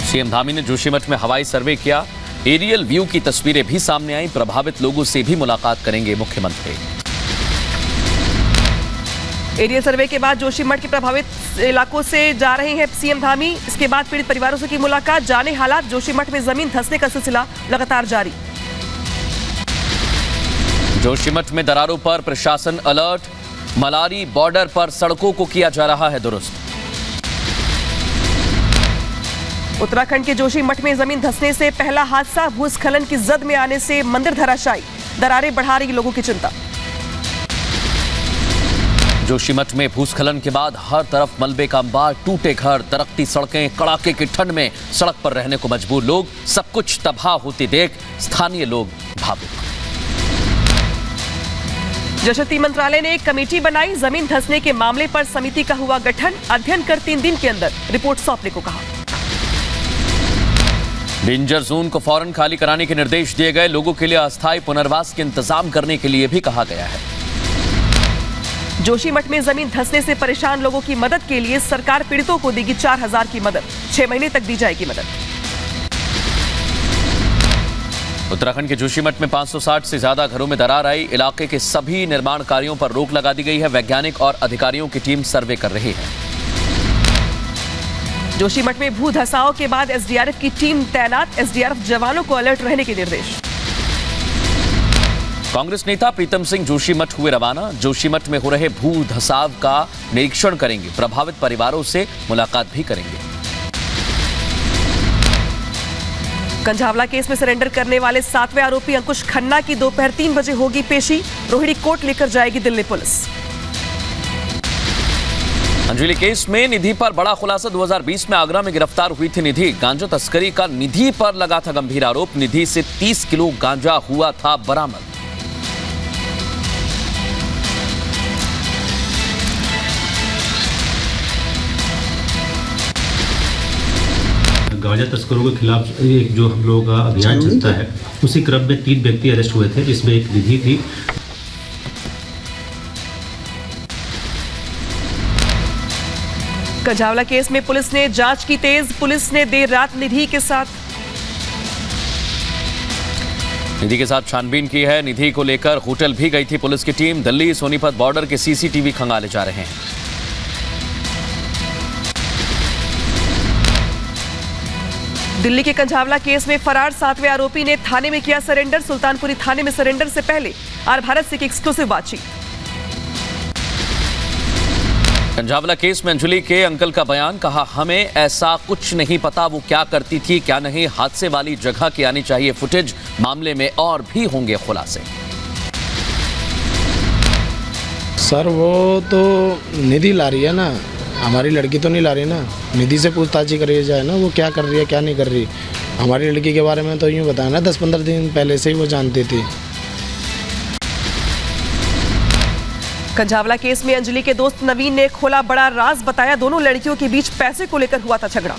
CM Dhami ने जोशीमठ में हवाई सर्वे किया। एरियल व्यू की तस्वीरें भी सामने आई। प्रभावित लोगों से भी मुलाकात करेंगे मुख्यमंत्री। एरियल सर्वे के बाद जोशीमठ के प्रभावित इलाकों से जा रहे हैं सीएम धामी। इसके बाद पीड़ित परिवारों से की मुलाकात, जाने हालात। जोशीमठ में जमीन धंसने का सिलसिला लगातार जारी। जोशीमठ में दरारों पर प्रशासन अलर्ट। मलारी बॉर्डर पर सड़कों को किया जा रहा है दुरुस्त। उत्तराखंड के जोशीमठ में जमीन धंसने से पहला हादसा, भूस्खलन की जद में आने से मंदिर धराशायी। दरारें बढ़ा रही लोगों की चिंता। जोशीमठ में भूस्खलन के बाद हर तरफ मलबे का अंबार, टूटे घर, दरकती सड़कें, कड़ाके की ठंड में सड़क पर रहने को मजबूर लोग। सब कुछ तबाह होते देख स्थानीय लोग भावुक। जल शक्ति मंत्रालय ने एक कमेटी बनाई। जमीन धंसने के मामले पर समिति का हुआ गठन। अध्ययन कर 3 दिन के अंदर रिपोर्ट सौंपने को कहा। डेंजर जोन को फौरन खाली कराने के निर्देश दिए गए। लोगों के लिए अस्थायी पुनर्वास के इंतजाम करने के लिए भी कहा गया है। जोशीमठ में जमीन धंसने से परेशान लोगों की मदद के लिए सरकार पीड़ितों को देगी 4000 की मदद। 6 महीने तक दी जाएगी मदद। उत्तराखंड के जोशीमठ में 560 से ज्यादा घरों में दरार आई। इलाके के सभी निर्माण कार्यों पर रोक लगा दी गई है। वैज्ञानिक और अधिकारियों की टीम सर्वे कर रही है। जोशीमठ में भू धसाव के बाद एसडीआरएफ की टीम तैनात। एसडीआरएफ जवानों को अलर्ट रहने के निर्देश। कांग्रेस नेता प्रीतम सिंह जोशीमठ हुए रवाना। जोशीमठ में हो रहे भू धसाव का निरीक्षण करेंगे। प्रभावित परिवारों से मुलाकात भी करेंगे। कंझावला केस में सरेंडर करने वाले 7वें आरोपी अंकुश खन्ना की दोपहर 3 बजे होगी पेशी। रोहिणी कोर्ट लेकर जाएगी दिल्ली पुलिस। अंजलि केस में निधि पर बड़ा खुलासा। 2020 में आगरा में गिरफ्तार हुई थी निधि। गांजा तस्करी का निधि पर लगा था गंभीर आरोप। निधि से 30 किलो गांजा हुआ था बरामद। गांजा तस्करों के खिलाफ एक जो हम लोगों का अभियान चलता है, उसी क्रम में 3 व्यक्ति अरेस्ट हुए थे, जिसमें एक निधि थी। कंझावला केस में पुलिस ने जांच की तेज। पुलिस ने देर रात निधि के साथ छानबीन की है। निधि को लेकर होटल भी गई थी पुलिस की टीम। दिल्ली सोनीपत बॉर्डर के सीसीटीवी खंगाले जा रहे हैं। दिल्ली के कंझावला केस में फरार 7वें आरोपी ने थाने में किया सरेंडर। सुल्तानपुरी थाने में सरेंडर से पहले आर भारत से की एक्सक्लूसिव बातचीत। कंझावला केस में अंजलि के अंकल का बयान, कहा हमें ऐसा कुछ नहीं पता वो क्या करती थी क्या नहीं। हादसे वाली जगह की आनी चाहिए फुटेज। मामले में और भी होंगे खुलासे। सर वो तो निधि ला रही है ना, हमारी लड़की तो नहीं ला रही ना। निधि से पूछताछ करी जाए ना, वो क्या कर रही है क्या नहीं कर रही। हमारी लड़की के बारे में तो यूँ बताया ना, 10-15 दिन पहले से ही वो जानती थी। कंझावला केस में अंजलि के दोस्त नवीन ने खोला बड़ा राज। बताया दोनों लड़कियों के बीच पैसे को लेकर हुआ था झगड़ा।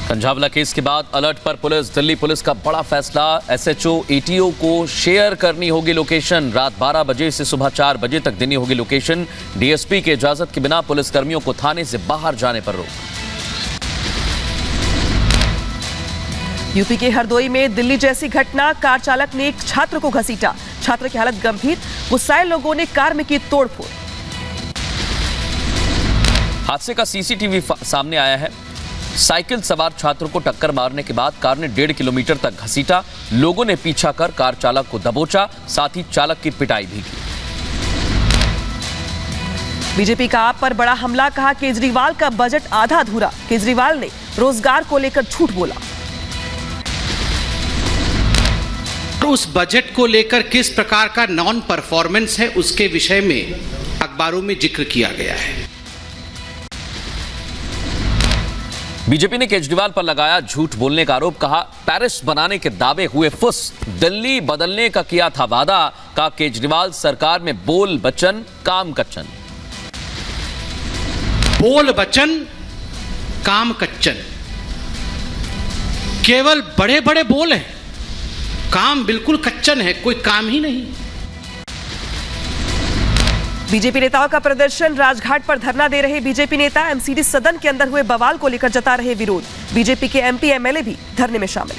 कंझावला केस के बाद अलर्ट पर पुलिस। दिल्ली पुलिस का बड़ा फैसला। एसएचओ एटीओ को शेयर करनी होगी लोकेशन। रात 12 बजे से सुबह 4 बजे तक देनी होगी लोकेशन। डीएसपी की इजाजत के बिना पुलिसकर्मियों को थाने से बाहर जाने पर रोक। यूपी के हरदोई में दिल्ली जैसी घटना। कार चालक ने एक छात्र को घसीटा। छात्र की हालत गंभीर। गुस्साए लोगों ने कार में की तोड़फोड़। हादसे का सीसीटीवी सामने आया है। साइकिल सवार छात्र को टक्कर मारने के बाद कार ने 1.5 किलोमीटर तक घसीटा। लोगों ने पीछा कर कार चालक को दबोचा, साथ ही चालक की पिटाई भी की। बीजेपी का आप पर बड़ा हमला। कहा केजरीवाल का बजट आधा अधूरा। केजरीवाल ने रोजगार को लेकर झूठ बोला। उस बजट को लेकर किस प्रकार का नॉन परफॉर्मेंस है, उसके विषय में अखबारों में जिक्र किया गया है। बीजेपी ने केजरीवाल पर लगाया झूठ बोलने का आरोप। कहा पेरिस बनाने के दावे हुए फुस। दिल्ली बदलने का किया था वादा। कहा केजरीवाल सरकार में बोल बचन काम कच्चन। बोल बचन काम कच्चन। केवल बड़े बड़े बोल हैं, काम बिल्कुल कच्चन है, कोई काम ही नहीं। बीजेपी नेताओं का प्रदर्शन, राजघाट पर धरना दे रहे बीजेपी नेता। एमसीडी सदन के अंदर हुए बवाल को लेकर जता रहे विरोध। बीजेपी के एमपी एमएलए भी धरने में शामिल।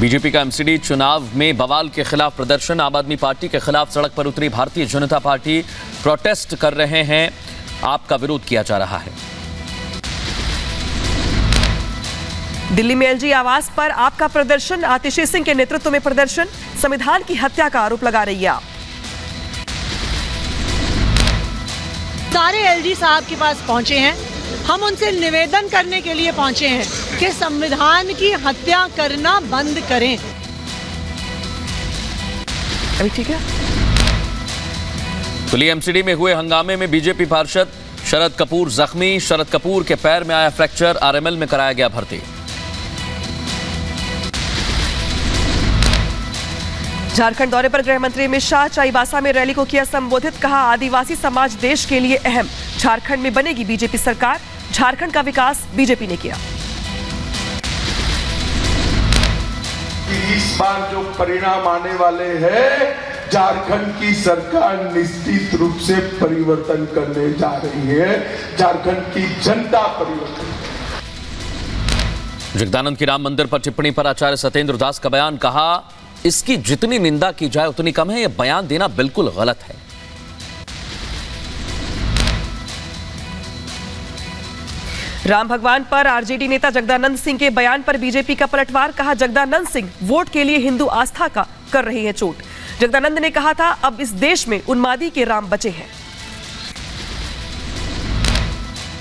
बीजेपी का एमसीडी चुनाव में बवाल के खिलाफ प्रदर्शन। आम आदमी पार्टी के खिलाफ सड़क पर उतरी भारतीय जनता पार्टी। प्रोटेस्ट कर रहे हैं, आपका विरोध किया जा रहा है। दिल्ली में एलजी आवास पर आपका प्रदर्शन, आतिशी सिंह के नेतृत्व में प्रदर्शन। संविधान की हत्या का आरोप लगा रही है आप। सारे एलजी साहब के पास पहुंचे हैं। हम उनसे निवेदन करने के लिए पहुंचे हैं कि संविधान की हत्या करना बंद करें। अभी ठीक है। दिल्ली एमसीडी में हुए हंगामे में बीजेपी पार्षद शरद कपूर जख्मी। शरद कपूर के पैर में आया फ्रैक्चर, आरएमएल में कराया गया भर्ती। झारखंड दौरे पर गृह मंत्री अमित शाह चाईबासा में रैली को किया संबोधित। कहा, आदिवासी समाज देश के लिए अहम। झारखंड में बनेगी बीजेपी सरकार। झारखंड का विकास बीजेपी ने किया। इस बार जो परिणाम आने वाले हैं, झारखंड की सरकार निश्चित रूप से परिवर्तन करने जा रही है। झारखंड की जनता परिवर्तन। जगदानंद की राम मंदिर पर टिप्पणी पर आचार्य सत्येंद्र दास का बयान। कहा, इसकी जितनी निंदा की जाए उतनी कम है। यह बयान देना बिल्कुल गलत है। राम भगवान पर आरजेडी नेता जगदानंद सिंह के बयान पर बीजेपी का पलटवार। कहा, जगदानंद सिंह वोट के लिए हिंदू आस्था का कर रही है चोट। जगदानंद ने कहा था, अब इस देश में उन्मादी के राम बचे हैं।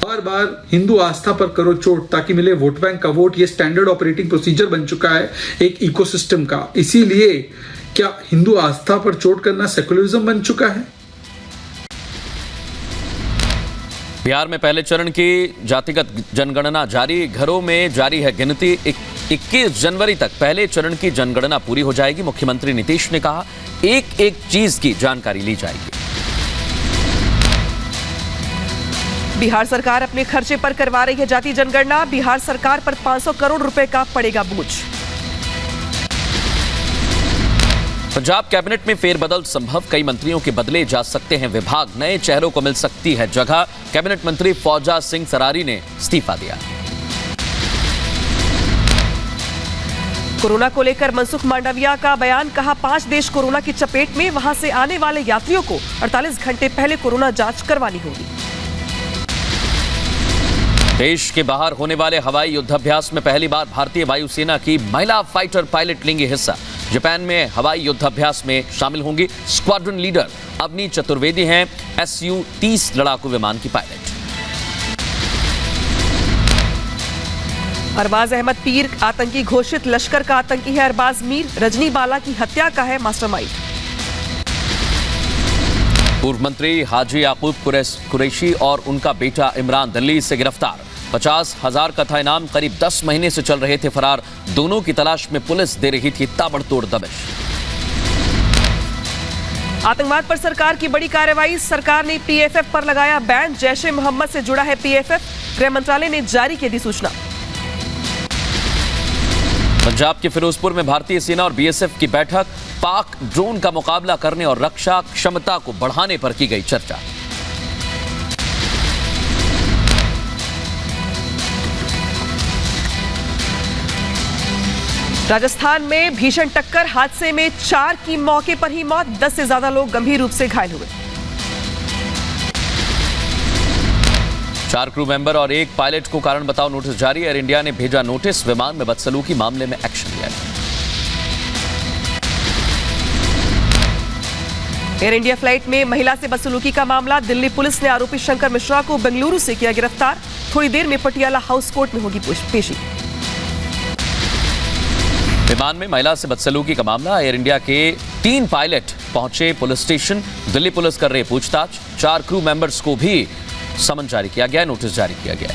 बार बार हिंदू आस्था पर करो चोट ताकि मिले वोट बैंक का वोट, ये स्टैंडर्ड ऑपरेटिंग प्रोसीजर बन चुका है एक इकोसिस्टम का। इसीलिए क्या हिंदू आस्था पर चोट करना सेकुलरिज्म बन चुका है? बिहार में पहले चरण की जातिगत जनगणना जारी। घरों में जारी है गिनती। 21 जनवरी तक पहले चरण की जनगणना पूरी हो जाएगी। मुख्यमंत्री नीतीश ने कहा, एक एक चीज की जानकारी ली जाएगी। बिहार सरकार अपने खर्चे पर करवा रही है जाति जनगणना। बिहार सरकार पर 500 करोड़ रुपए का पड़ेगा बोझ। पंजाब कैबिनेट में फेरबदल संभव। कई मंत्रियों के बदले जा सकते हैं विभाग। नए चेहरों को मिल सकती है जगह। कैबिनेट मंत्री फौजा सिंह सरारी ने इस्तीफा दिया। कोरोना को लेकर मनसुख मांडविया का बयान। कहा, 5 देश कोरोना की चपेट में, वहां से आने वाले यात्रियों को 48 घंटे पहले कोरोना जांच करवानी होगी। देश के बाहर होने वाले हवाई युद्धाभ्यास में पहली बार भारतीय वायुसेना की महिला फाइटर पायलट लेंगी हिस्सा। जापान में हवाई युद्धाभ्यास में शामिल होंगी। स्क्वाड्रन लीडर अवनी चतुर्वेदी हैं Su-30 लड़ाकू विमान की पायलट। अरबाज अहमद पीर आतंकी घोषित। लश्कर का आतंकी है अरबाज मीर। रजनी बाला की हत्या का है मास्टरमाइंड। पूर्व मंत्री हाजी याकूब कुरैशी और उनका बेटा इमरान दिल्ली से गिरफ्तार। 50,000 का था इनाम। करीब 10 महीने से चल रहे थे फरार। दोनों की तलाश में पुलिस दे रही थी ताबड़तोड़ दबिश। आतंकवाद पर सरकार की बड़ी कार्रवाई। सरकार ने पीएफएफ पर लगाया बैन। जैश ए मोहम्मद से जुड़ा है पीएफएफ। गृह मंत्रालय ने जारी की दी सूचना। पंजाब के फिरोजपुर में भारतीय सेना और बीएसएफ की बैठक। पाक ड्रोन का मुकाबला करने और रक्षा क्षमता को बढ़ाने पर की गई चर्चा। राजस्थान में भीषण टक्कर। हादसे में 4 की मौके पर ही मौत। 10 से ज्यादा लोग गंभीर रूप से घायल हुए। 4 क्रू मेंबर और 1 पायलट को कारण बताओ नोटिस जारी। एयर इंडिया ने भेजा नोटिस। विमान में बदसलूकी मामले में एक्शन लिया। एयर इंडिया फ्लाइट में महिला से बदसलूकी का मामला। दिल्ली पुलिस ने आरोपी शंकर मिश्रा को बेंगलुरु से किया गिरफ्तार। थोड़ी देर में पटियाला हाउस कोर्ट में होगी पेशी। विमान में महिला से बदसलूकी का मामला। एयर इंडिया के 3 पायलट पहुंचे पुलिस स्टेशन। दिल्ली पुलिस कर रही पूछताछ। 4 क्रू मेंबर्स को भी समन जारी किया गया, नोटिस जारी किया गया।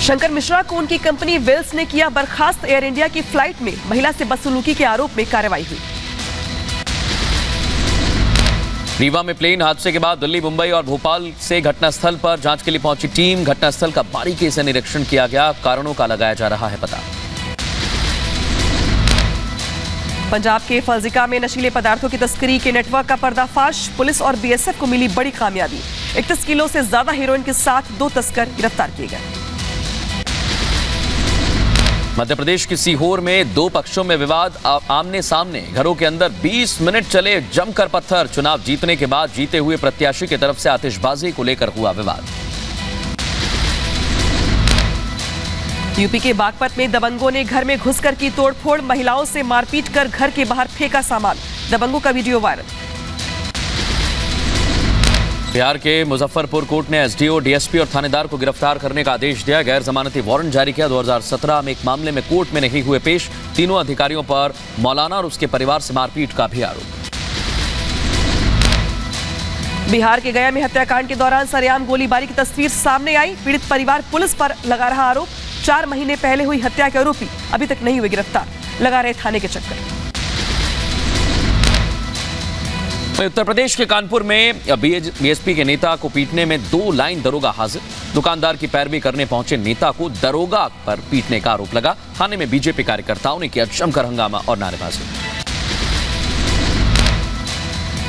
शंकर मिश्रा को उनकी कंपनी वेल्स ने किया बर्खास्त। एयर इंडिया की फ्लाइट में महिला से बदसलूकी के आरोप में कार्रवाई हुई। रीवा में प्लेन हादसे के बाद दिल्ली, मुंबई और भोपाल से घटनास्थल पर जांच के लिए पहुंची टीम। घटनास्थल का बारीकी से निरीक्षण किया गया। कारणों का लगाया जा रहा है पता। पंजाब के फर्जिका में नशीले पदार्थों की तस्करी के नेटवर्क का पर्दाफाश, पुलिस और बीएसएफ को मिली बड़ी कामयाबी। 31 किलो से ज्यादा हेरोइन के साथ 2 तस्कर गिरफ्तार किए गए। मध्य प्रदेश की सीहोर में 2 पक्षों में विवाद, आमने सामने, घरों के अंदर 20 मिनट चले जमकर पत्थर। चुनाव जीतने के बाद जीते हुए प्रत्याशी की तरफ से आतिशबाजी को लेकर हुआ विवाद। यूपी के बागपत में दबंगों ने घर में घुसकर की तोड़फोड़, महिलाओं से मारपीट कर घर के बाहर फेंका सामान। दबंगों का वीडियो वायरल। बिहार के मुजफ्फरपुर कोर्ट ने एसडीओ, डीएसपी और थानेदार को गिरफ्तार करने का आदेश दिया। गैर जमानती वारंट जारी किया। 2017 में एक मामले में कोर्ट में नहीं हुए पेश। तीनों अधिकारियों पर मौलाना और उसके परिवार से मारपीट का भी आरोप। बिहार के गया में हत्याकांड के दौरान सरेआम गोलीबारी की तस्वीर सामने आई। पीड़ित परिवार पुलिस पर लगा रहा आरोप। 4 महीने पहले हुई हत्या के आरोपी अभी तक नहीं हुए गिरफ्तार, लगा रहे थाने के चक्कर। उत्तर प्रदेश के कानपुर में बीएसपी के नेता को पीटने में 2 लाइन दरोगा हाजिर। दुकानदार की पैरवी करने पहुंचे नेता को दरोगा पर पीटने का आरोप लगा। थाने में बीजेपी कार्यकर्ताओं ने किया जमकर हंगामा और नारेबाजी।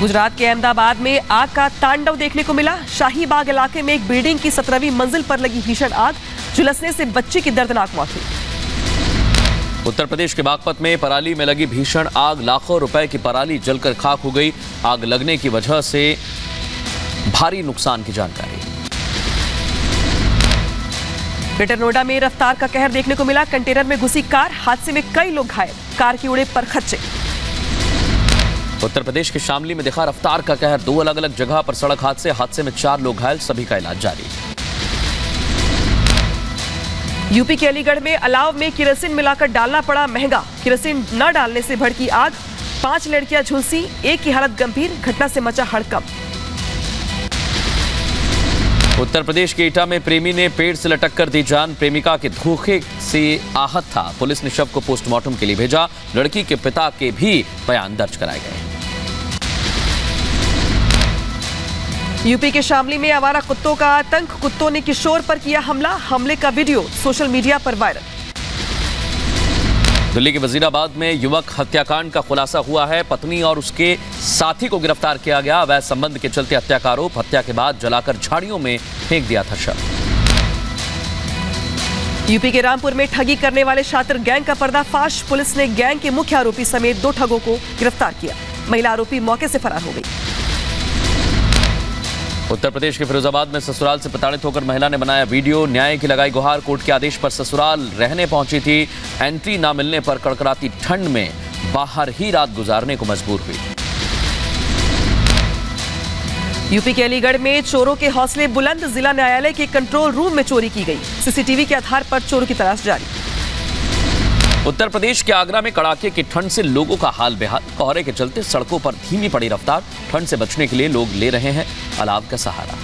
गुजरात के अहमदाबाद में आग का तांडव देखने को मिला। शाही बाग इलाके में एक बिल्डिंग की 17वीं मंजिल पर लगी भीषण आग, झुलसने से बच्चे की दर्दनाक मौत हुई। उत्तर प्रदेश के बागपत में पराली में लगी भीषण आग, लाखों रुपए की पराली जलकर खाक हो गई। आग लगने की वजह से भारी नुकसान की जानकारी। ग्रेटर नोएडा में रफ्तार का कहर देखने को मिला। कंटेनर में घुसी कार, हादसे में कई लोग घायल, कार की उड़े पर खच्चे। उत्तर प्रदेश के शामली में दिखा रफ्तार का कहर। 2 अलग अलग जगह पर सड़क हादसे में 4 लोग घायल, सभी का इलाज जारी। यूपी के अलीगढ़ में अलाव में केरोसिन मिलाकर डालना पड़ा महंगा। केरोसिन न डालने से भड़की आग, 5 लड़कियां झुलसी, एक की हालत गंभीर। घटना से मचा हड़कंप। उत्तर प्रदेश के एटा में प्रेमी ने पेड़ से लटक कर दी जान। प्रेमिका के धोखे से आहत था। पुलिस ने शव को पोस्टमार्टम के लिए भेजा। लड़की के पिता के भी बयान दर्ज कराए गए। यूपी के शामली में आवारा कुत्तों का आतंक, कुत्तों ने किशोर पर किया हमला। हमले का वीडियो सोशल मीडिया पर वायरल। दिल्ली के वजीराबाद में युवक हत्याकांड का खुलासा हुआ है। पत्नी और उसके साथी को गिरफ्तार किया गया। अवैध संबंध के चलते हत्या का आरोप। हत्या के बाद जलाकर झाड़ियों में फेंक दिया था शव। यूपी के रामपुर में ठगी करने वाले शातिर गैंग का पर्दाफाश। पुलिस ने गैंग के मुख्य आरोपी समेत 2 ठगों को गिरफ्तार किया। महिला आरोपी मौके से फरार हो गई। उत्तर प्रदेश के फिरोजाबाद में ससुराल से प्रताड़ित होकर महिला ने बनाया वीडियो। न्याय की लगाई गुहार। कोर्ट के आदेश पर ससुराल रहने पहुंची थी। एंट्री ना मिलने पर कड़कड़ाती ठंड में बाहर ही रात गुजारने को मजबूर हुई। यूपी के अलीगढ़ में चोरों के हौसले बुलंद। जिला न्यायालय के कंट्रोल रूम में चोरी की गई। सीसीटीवी के आधार पर चोरों की तलाश जारी। उत्तर प्रदेश के आगरा में कड़ाके की ठंड से लोगों का हाल बेहाल। कोहरे के चलते सड़कों पर धीमी पड़ी रफ्तार। ठंड से बचने के लिए लोग ले रहे हैं अलाव का सहारा।